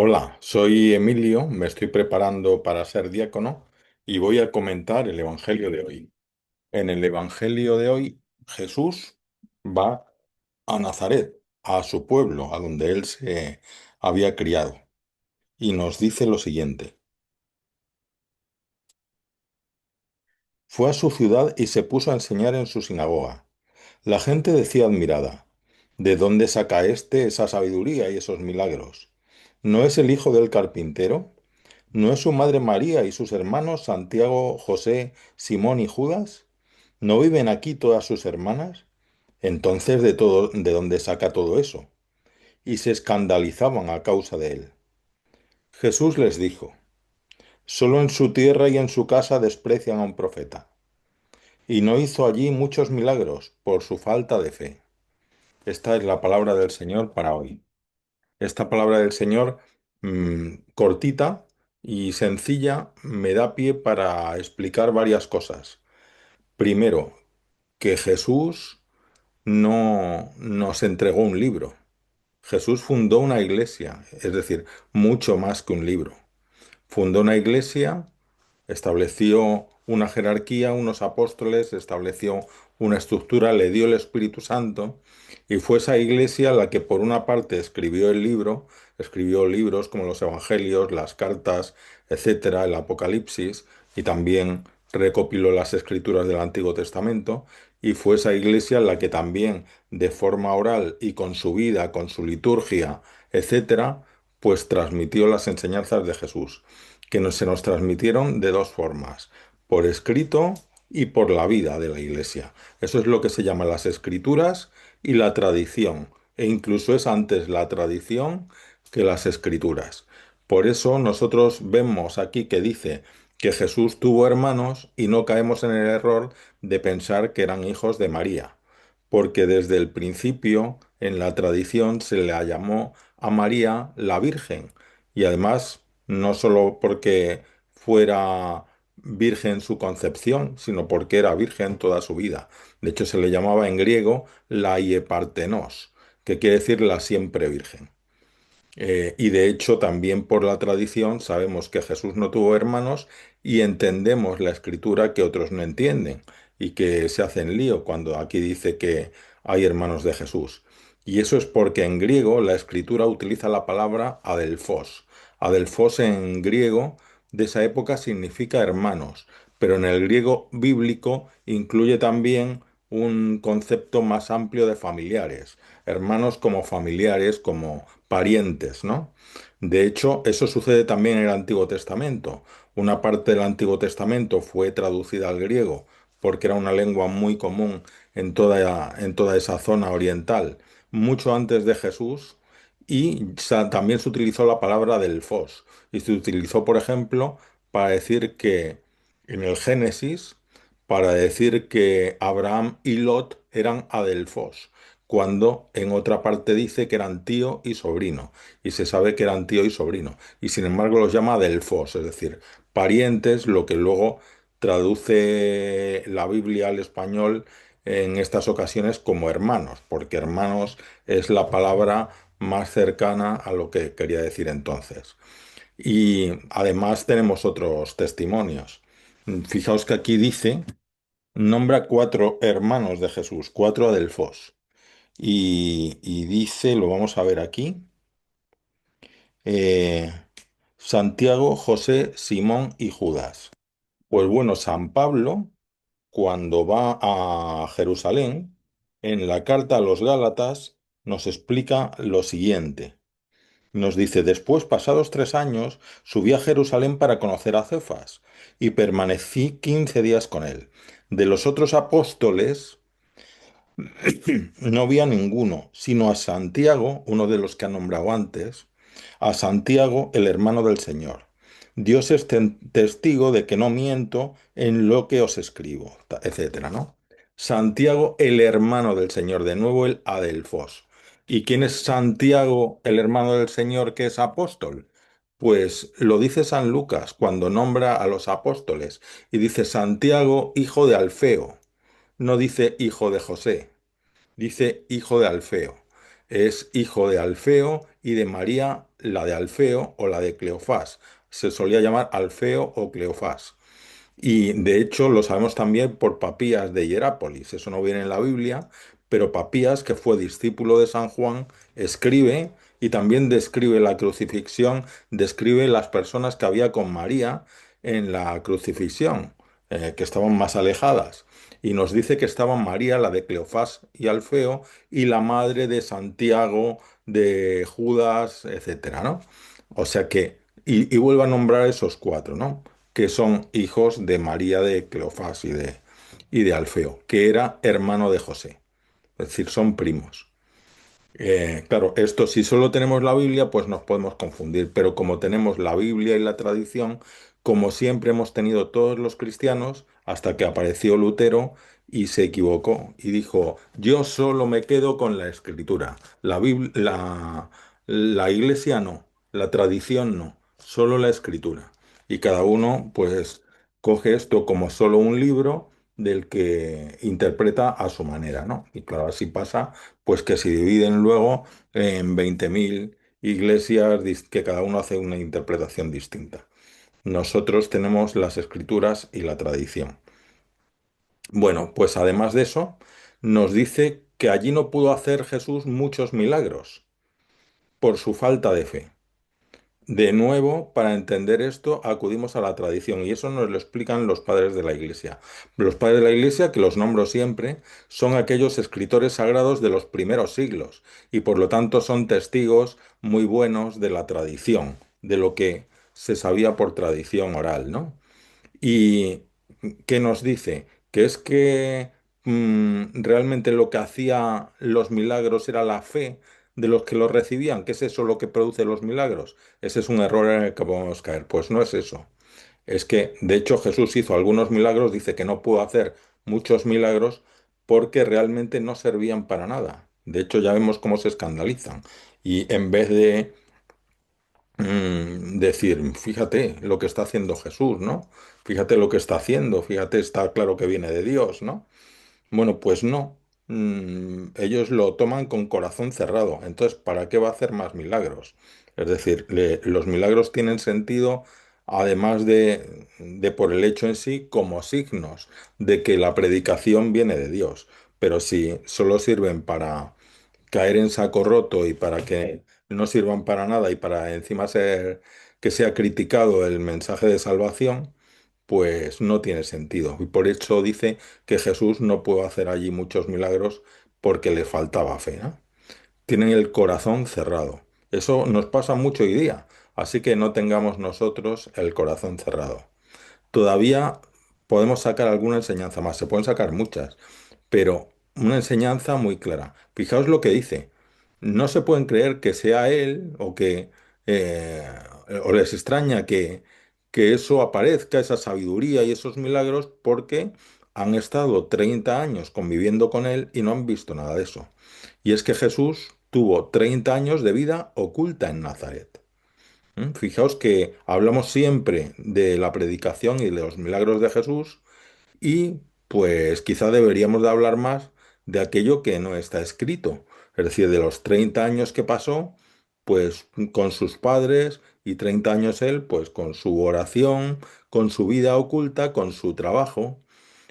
Hola, soy Emilio, me estoy preparando para ser diácono y voy a comentar el Evangelio de hoy. En el Evangelio de hoy, Jesús va a Nazaret, a su pueblo, a donde él se había criado, y nos dice lo siguiente. Fue a su ciudad y se puso a enseñar en su sinagoga. La gente decía admirada, ¿de dónde saca éste esa sabiduría y esos milagros? ¿No es el hijo del carpintero? ¿No es su madre María y sus hermanos Santiago, José, Simón y Judas? ¿No viven aquí todas sus hermanas? Entonces, ¿de dónde saca todo eso? Y se escandalizaban a causa de él. Jesús les dijo, solo en su tierra y en su casa desprecian a un profeta. Y no hizo allí muchos milagros por su falta de fe. Esta es la palabra del Señor para hoy. Esta palabra del Señor, cortita y sencilla, me da pie para explicar varias cosas. Primero, que Jesús no nos entregó un libro. Jesús fundó una iglesia, es decir, mucho más que un libro. Fundó una iglesia, estableció una jerarquía, unos apóstoles, estableció una estructura, le dio el Espíritu Santo y fue esa iglesia la que por una parte escribió el libro, escribió libros como los Evangelios, las cartas, etcétera, el Apocalipsis y también recopiló las escrituras del Antiguo Testamento y fue esa iglesia la que también de forma oral y con su vida, con su liturgia, etcétera, pues transmitió las enseñanzas de Jesús que se nos transmitieron de dos formas, por escrito y por la vida de la Iglesia. Eso es lo que se llama las escrituras y la tradición, e incluso es antes la tradición que las escrituras. Por eso nosotros vemos aquí que dice que Jesús tuvo hermanos y no caemos en el error de pensar que eran hijos de María, porque desde el principio en la tradición se le llamó a María la Virgen, y además no solo porque fuera virgen su concepción, sino porque era virgen toda su vida. De hecho, se le llamaba en griego la hiepartenos, que quiere decir la siempre virgen. Y de hecho, también por la tradición sabemos que Jesús no tuvo hermanos y entendemos la escritura que otros no entienden y que se hacen lío cuando aquí dice que hay hermanos de Jesús. Y eso es porque en griego la escritura utiliza la palabra adelfos. Adelfos en griego de esa época significa hermanos, pero en el griego bíblico incluye también un concepto más amplio de familiares, hermanos como familiares, como parientes, ¿no? De hecho, eso sucede también en el Antiguo Testamento. Una parte del Antiguo Testamento fue traducida al griego porque era una lengua muy común en toda esa zona oriental, mucho antes de Jesús, y también se utilizó la palabra delfos. Y se utilizó, por ejemplo, para decir que en el Génesis, para decir que Abraham y Lot eran adelfos, cuando en otra parte dice que eran tío y sobrino, y se sabe que eran tío y sobrino, y sin embargo los llama adelfos, es decir, parientes, lo que luego traduce la Biblia al español en estas ocasiones como hermanos, porque hermanos es la palabra más cercana a lo que quería decir entonces. Y además tenemos otros testimonios. Fijaos que aquí dice, nombra cuatro hermanos de Jesús, cuatro adelfos. Y dice, lo vamos a ver aquí, eh, Santiago, José, Simón y Judas. Pues bueno, San Pablo, cuando va a Jerusalén, en la carta a los Gálatas, nos explica lo siguiente. Nos dice, después, pasados 3 años, subí a Jerusalén para conocer a Cefas y permanecí 15 días con él. De los otros apóstoles, no vi a ninguno, sino a Santiago, uno de los que ha nombrado antes, a Santiago, el hermano del Señor. Dios es testigo de que no miento en lo que os escribo, etcétera, ¿no? Santiago, el hermano del Señor, de nuevo el Adelfos. ¿Y quién es Santiago, el hermano del Señor, que es apóstol? Pues lo dice San Lucas cuando nombra a los apóstoles y dice Santiago, hijo de Alfeo, no dice hijo de José. Dice hijo de Alfeo. es hijo de Alfeo y de María, la de Alfeo o la de Cleofás. Se solía llamar Alfeo o Cleofás. Y de hecho lo sabemos también por Papías de Hierápolis. Eso no viene en la Biblia, pero Papías, que fue discípulo de San Juan, escribe y también describe la crucifixión, describe las personas que había con María en la crucifixión, que estaban más alejadas. Y nos dice que estaban María, la de Cleofás y Alfeo, y la madre de Santiago, de Judas, etcétera, ¿no? O sea que, y vuelve a nombrar esos cuatro, ¿no? Que son hijos de María de Cleofás y de Alfeo, que era hermano de José. Es decir, son primos. Claro, esto si solo tenemos la Biblia, pues nos podemos confundir, pero como tenemos la Biblia y la tradición, como siempre hemos tenido todos los cristianos, hasta que apareció Lutero y se equivocó y dijo, yo solo me quedo con la escritura, la iglesia no, la tradición no, solo la escritura. Y cada uno, pues, coge esto como solo un libro del que interpreta a su manera, ¿no? Y claro, así pasa pues que se dividen luego en 20.000 iglesias que cada uno hace una interpretación distinta. Nosotros tenemos las escrituras y la tradición. Bueno, pues además de eso, nos dice que allí no pudo hacer Jesús muchos milagros por su falta de fe. De nuevo, para entender esto, acudimos a la tradición y eso nos lo explican los padres de la Iglesia. Los padres de la Iglesia, que los nombro siempre, son aquellos escritores sagrados de los primeros siglos y por lo tanto son testigos muy buenos de la tradición, de lo que se sabía por tradición oral, ¿no? ¿Y qué nos dice? Que es que realmente lo que hacía los milagros era la fe de los que los recibían, que es eso lo que produce los milagros. Ese es un error en el que podemos caer. Pues no es eso. Es que, de hecho, Jesús hizo algunos milagros, dice que no pudo hacer muchos milagros porque realmente no servían para nada. De hecho, ya vemos cómo se escandalizan. Y en vez de decir, fíjate lo que está haciendo Jesús, ¿no? Fíjate lo que está haciendo, fíjate, está claro que viene de Dios, ¿no? Bueno, pues no. Ellos lo toman con corazón cerrado. Entonces, ¿para qué va a hacer más milagros? Es decir, los milagros tienen sentido, además de por el hecho en sí, como signos de que la predicación viene de Dios. Pero si solo sirven para caer en saco roto y para que no sirvan para nada y para encima ser que sea criticado el mensaje de salvación, pues no tiene sentido. Y por eso dice que Jesús no pudo hacer allí muchos milagros porque le faltaba fe, ¿no? Tienen el corazón cerrado. Eso nos pasa mucho hoy día, así que no tengamos nosotros el corazón cerrado. Todavía podemos sacar alguna enseñanza más, se pueden sacar muchas, pero una enseñanza muy clara. Fijaos lo que dice. No se pueden creer que sea él eh, o les extraña que eso aparezca, esa sabiduría y esos milagros, porque han estado 30 años conviviendo con él y no han visto nada de eso. Y es que Jesús tuvo 30 años de vida oculta en Nazaret. Fijaos que hablamos siempre de la predicación y de los milagros de Jesús y pues quizá deberíamos de hablar más de aquello que no está escrito, es decir, de los 30 años que pasó, pues con sus padres y 30 años él, pues con su oración, con su vida oculta, con su trabajo.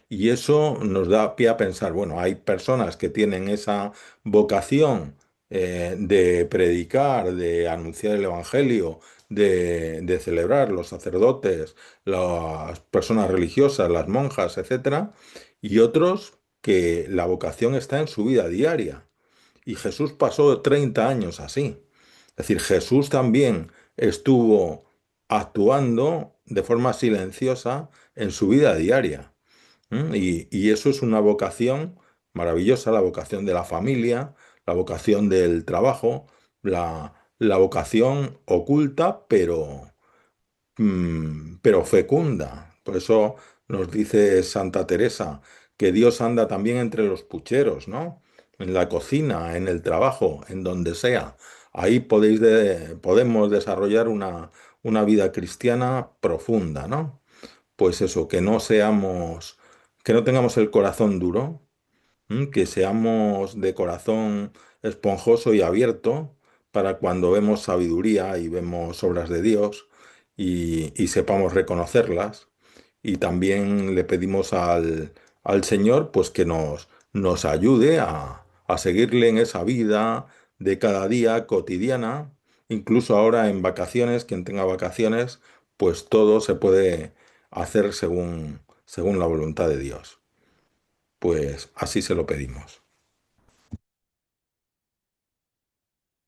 Y eso nos da pie a pensar, bueno, hay personas que tienen esa vocación de predicar, de anunciar el Evangelio, de celebrar los sacerdotes, las personas religiosas, las monjas, etcétera, y otros que la vocación está en su vida diaria. Y Jesús pasó 30 años así. Es decir, Jesús también estuvo actuando de forma silenciosa en su vida diaria. Y eso es una vocación maravillosa, la vocación de la familia, la vocación del trabajo, la vocación oculta, pero fecunda. Por eso nos dice Santa Teresa que Dios anda también entre los pucheros, ¿no? En la cocina, en el trabajo, en donde sea. Ahí podemos desarrollar una vida cristiana profunda, ¿no? Pues eso, que no tengamos el corazón duro, Que seamos de corazón esponjoso y abierto para cuando vemos sabiduría y vemos obras de Dios y sepamos reconocerlas. Y también le pedimos al Señor pues que nos ayude a seguirle en esa vida de cada día cotidiana, incluso ahora en vacaciones, quien tenga vacaciones, pues todo se puede hacer según la voluntad de Dios. Pues así se lo pedimos.